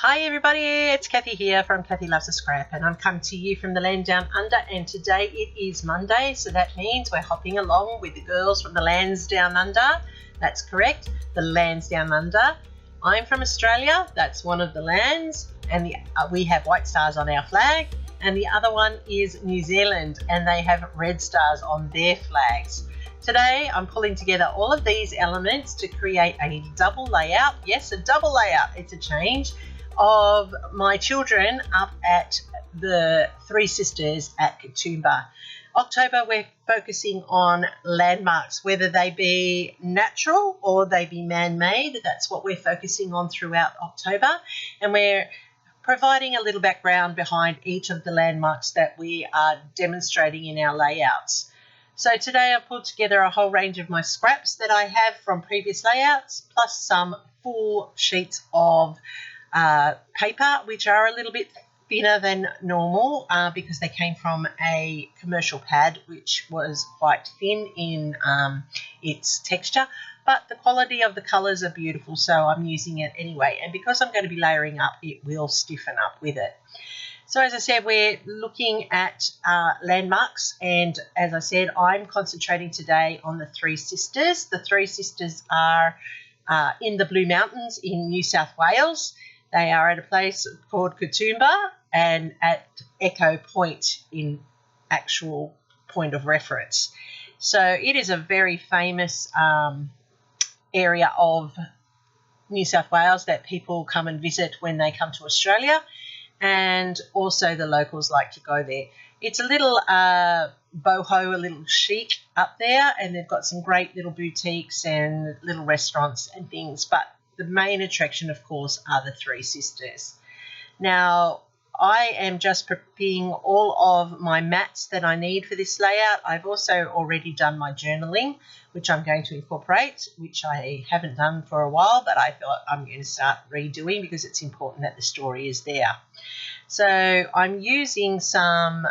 Hi everybody, it's Kathy here from Kathy Loves a Scrap, and I'm coming to you from the land down under, and today it is Monday, so that means we're hopping along with the girls from the lands down under. That's correct, the lands down under. I'm from Australia, that's one of the lands, and we have white stars on our flag, and the other one is New Zealand, and they have red stars on their flags. Today I'm pulling together all of these elements to create a double layout. Yes, a double layout, it's a change of my children up at the Three Sisters at Katoomba. October, we're focusing on landmarks, whether they be natural or they be man-made. That's what we're focusing on throughout October, and we're providing a little background behind each of the landmarks that we are demonstrating in our layouts. So today I've pulled together a whole range of my scraps that I have from previous layouts, plus some full sheets of paper, which are a little bit thinner than normal because they came from a commercial pad which was quite thin in its texture, but the quality of the colours are beautiful, so I'm using it anyway, and because I'm going to be layering up, it will stiffen up with it. So as I said, we're looking at landmarks, and as I said, I'm concentrating today on the Three Sisters. The Three Sisters are in the Blue Mountains in New South Wales. They are at a place called Katoomba and at Echo Point in actual point of reference. So it is a very famous area of New South Wales that people come and visit when they come to Australia, and also the locals like to go there. It's a little boho, a little chic up there, and they've got some great little boutiques and little restaurants and things, but the main attraction, of course, are the Three Sisters. Now, I am just preparing all of my mats that I need for this layout. I've also already done my journaling, which I'm going to incorporate, which I haven't done for a while, but I thought I'm going to start redoing because it's important that the story is there. So I'm using some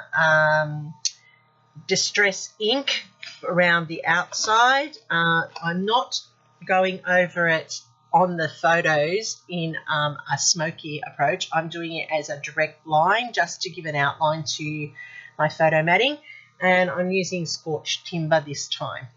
distress ink around the outside. I'm not going over it on the photos in a smoky approach. I'm doing it as a direct line just to give an outline to my photo matting, and I'm using scorched timber this time.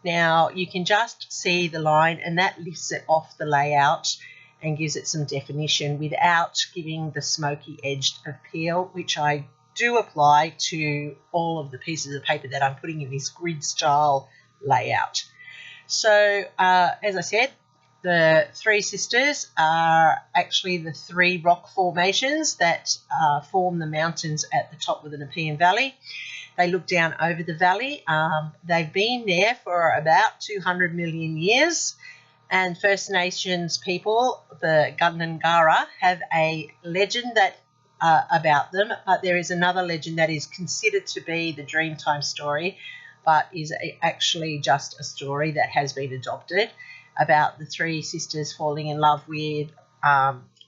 Now you can just see the line, and that lifts it off the layout and gives it some definition without giving the smoky edged appeal, which I do apply to all of the pieces of paper that I'm putting in this grid style layout. So as I said, the Three Sisters are actually the three rock formations that form the mountains at the top of the Nepean Valley. They look down over the valley. They've been there for about 200 million years, and First Nations people, the Gundungara, have a legend that about them, but there is another legend that is considered to be the Dreamtime story, but is actually just a story that has been adopted, about the Three Sisters falling in love with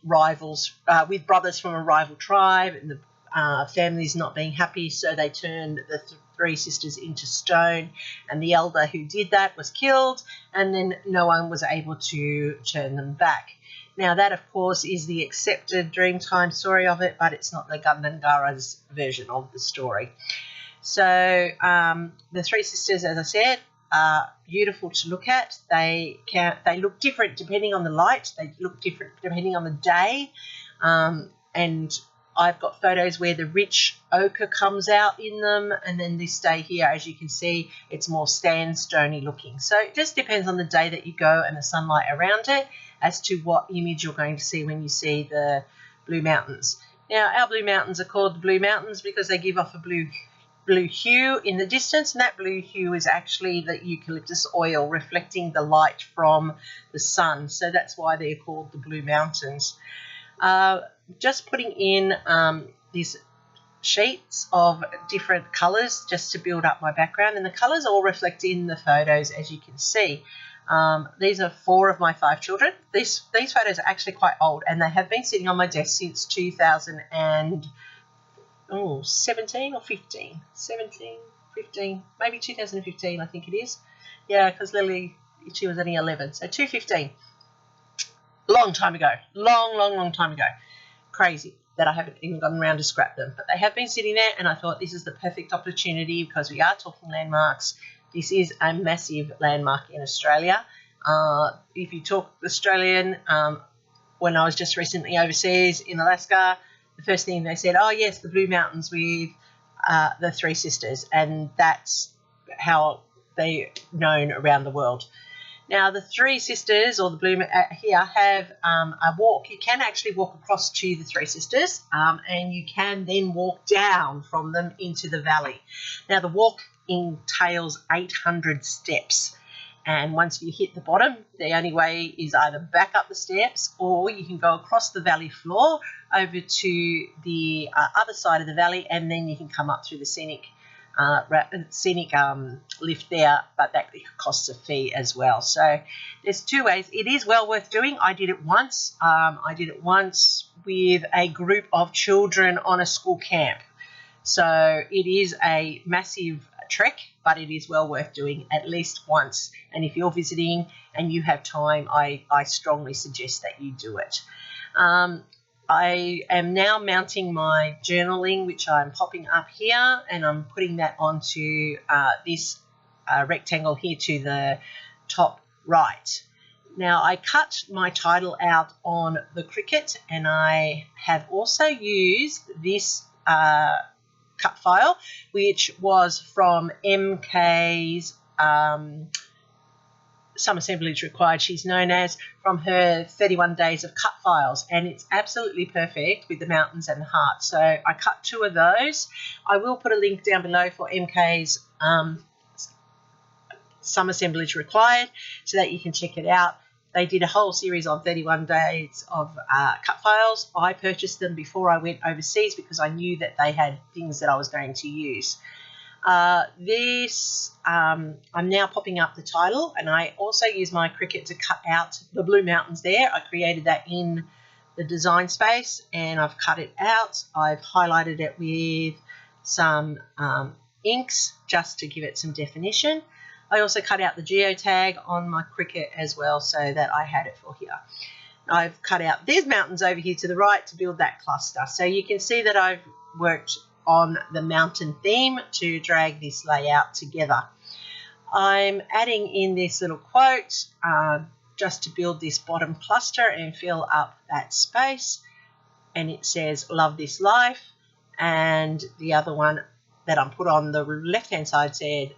rivals, with brothers from a rival tribe, and the families not being happy, so they turned the Three Sisters into stone, and the elder who did that was killed, and then no one was able to turn them back. Now that, of course, is the accepted Dreamtime story of it, but it's not the Gundungara's version of the story. So the Three Sisters, as I said, are beautiful to look at. They look different depending on the light. They look different depending on the day. And I've got photos where the rich ochre comes out in them, and then this day here, as you can see, it's more sandstony looking. So it just depends on the day that you go and the sunlight around it as to what image you're going to see when you see the Blue Mountains. Now, our Blue Mountains are called the Blue Mountains because they give off a blue hue in the distance, and that blue hue is actually the eucalyptus oil reflecting the light from the sun, so that's why they're called the Blue Mountains. Just putting in these sheets of different colours just to build up my background, and the colours all reflect in the photos, as you can see. These are 4 of my 5 children. These photos are actually quite old, and they have been sitting on my desk since 2017 or 15, 17, 15, maybe 2015, I think it is. Yeah, because Lily, she was only 11, so 2015. Long time ago, long time ago. crazy that I haven't even gotten around to scrap them. But they have been sitting there, and I thought this is the perfect opportunity because we are talking landmarks. This is a massive landmark in Australia. If you talk Australian, when I was just recently overseas in Alaska, the first thing they said, oh, yes, the Blue Mountains with the Three Sisters, and that's how they're known around the world. Now, the Three Sisters, or the Blue here, have a walk. You can actually walk across to the Three Sisters, and you can then walk down from them into the valley. Now, the walk entails 800 steps, and once you hit the bottom, the only way is either back up the steps, or you can go across the valley floor over to the other side of the valley, and then you can come up through the scenic lift there, but that costs a fee as well. So there's two ways. It is well worth doing. I did it once. With a group of children on a school camp. So it is a massive trek, but it is well worth doing at least once. And if you're visiting and you have time, I strongly suggest that you do it. I am now mounting my journaling, which I'm popping up here, and I'm putting that onto this rectangle here to the top right. Now, I cut my title out on the Cricut, and I have also used this cut file, which was from MK's Some Assemblage Required, she's known as, from her 31 Days of Cut Files, and it's absolutely perfect with the mountains and the heart. So I cut 2 of those. I will put a link down below for MK's Some Assemblage Required so that you can check it out. They did a whole series on 31 days of cut files. I purchased them before I went overseas because I knew that they had things that I was going to use. I'm now popping up the title, and I also use my Cricut to cut out the Blue Mountains there. I created that in the design space, and I've cut it out. I've highlighted it with some inks just to give it some definition. I also cut out the geotag on my Cricut as well so that I had it for here. I've cut out these mountains over here to the right to build that cluster. So you can see that I've worked on the mountain theme to drag this layout together. I'm adding in this little quote just to build this bottom cluster and fill up that space. And it says, "Love this life." And the other one that I'm put on the left-hand side said,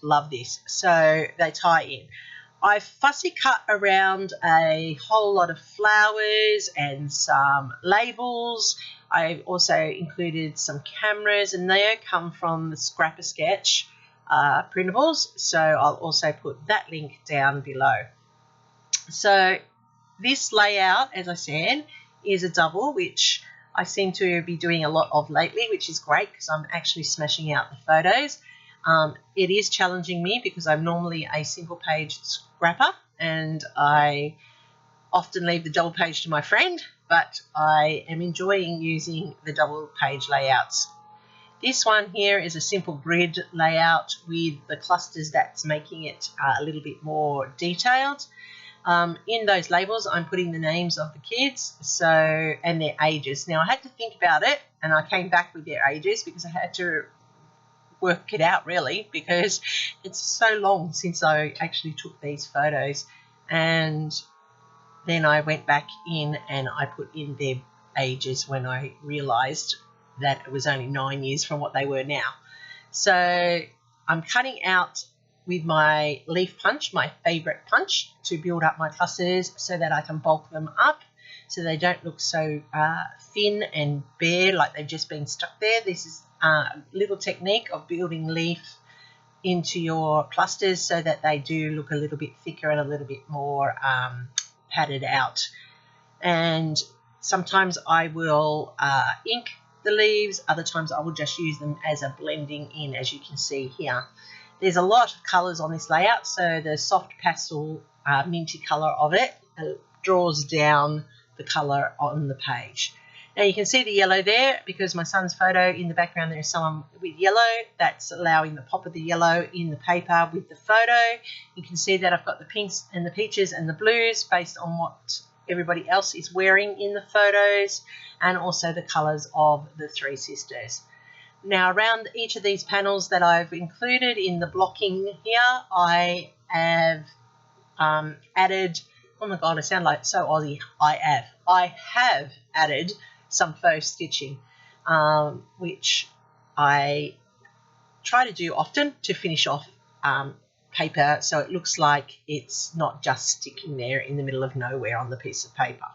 "Love this." So they tie in. I fussy cut around a whole lot of flowers and some labels. I've also included some cameras, and they come from the Scrapper Sketch printables, so I'll also put that link down below. So this layout, as I said, is a double, which I seem to be doing a lot of lately, which is great because I'm actually smashing out the photos. It is challenging me because I'm normally a single page scrapper, and I often leave the double page to my friend, but I am enjoying using the double page layouts. This one here is a simple grid layout with the clusters that's making it a little bit more detailed. In those labels, I'm putting the names of the kids and their ages. Now, I had to think about it, and I came back with their ages because I had to work it out, really, because it's so long since I actually took these photos. And then I went back in and I put in their ages when I realised that it was only 9 years from what they were now. So I'm cutting out with my leaf punch, my favourite punch, to build up my clusters so that I can bulk them up so they don't look so thin and bare like they've just been stuck there. This is a little technique of building leaf into your clusters so that they do look a little bit thicker and a little bit more padded out. And sometimes I will ink the leaves, other times I will just use them as a blending in, as you can see here. There's a lot of colours on this layout, so the soft pastel minty colour of it draws down the colour on the page. Now you can see the yellow there because my son's photo in the background there is someone with yellow. That's allowing the pop of the yellow in the paper with the photo. You can see that I've got the pinks and the peaches and the blues based on what everybody else is wearing in the photos, and also the colours of the three sisters. Now, around each of these panels that I've included in the blocking here, I have added, oh my god, I sound like so Aussie, I have added some faux stitching, which I try to do often to finish off paper so it looks like it's not just sticking there in the middle of nowhere on the piece of paper.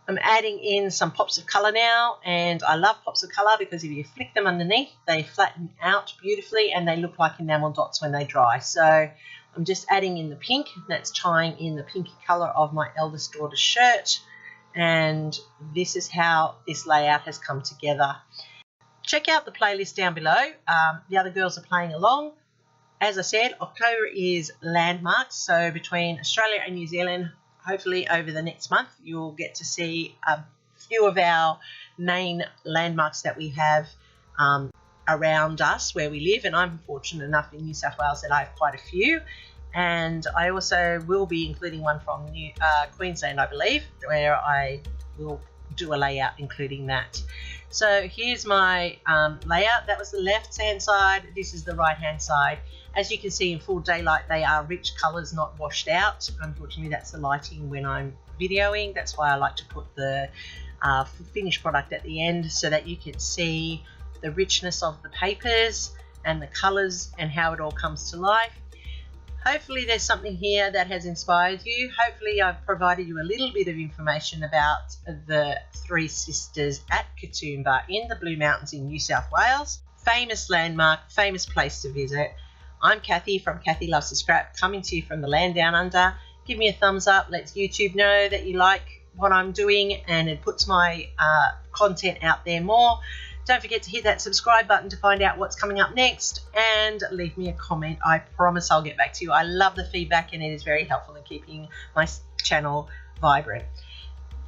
I'm adding in some pops of colour now, and I love pops of colour because if you flick them underneath, they flatten out beautifully and they look like enamel dots when they dry. So I'm just adding in the pink, that's tying in the pinky colour of my eldest daughter's shirt, and this is how this layout has come together. Check out the playlist down below. The other girls are playing along. As I said, October is landmarks, so between Australia and New Zealand, hopefully over the next month, you'll get to see a few of our main landmarks that we have around us where we live, and I'm fortunate enough in New South Wales that I have quite a few. And I also will be including one from Queensland, I believe, where I will do a layout including that. So here's my layout. That was the left-hand side. This is the right-hand side. As you can see in full daylight, they are rich colours, not washed out. Unfortunately, that's the lighting when I'm videoing. That's why I like to put the finished product at the end so that you can see the richness of the papers and the colours and how it all comes to life. Hopefully there's something here that has inspired you. Hopefully I've provided you a little bit of information about the three sisters at Katoomba in the Blue Mountains in New South Wales. Famous landmark, famous place to visit. I'm Kathy from Kathy Loves to Scrap, coming to you from the land down under. Give me a thumbs up, lets YouTube know that you like what I'm doing, and it puts my content out there more. Don't forget to hit that subscribe button to find out what's coming up next, and leave me a comment. I promise I'll get back to you. I love the feedback and it is very helpful in keeping my channel vibrant.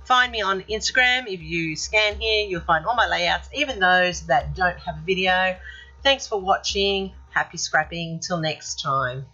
Find me on Instagram. If you scan here, you'll find all my layouts, even those that don't have a video. Thanks for watching. Happy scrapping. Till next time.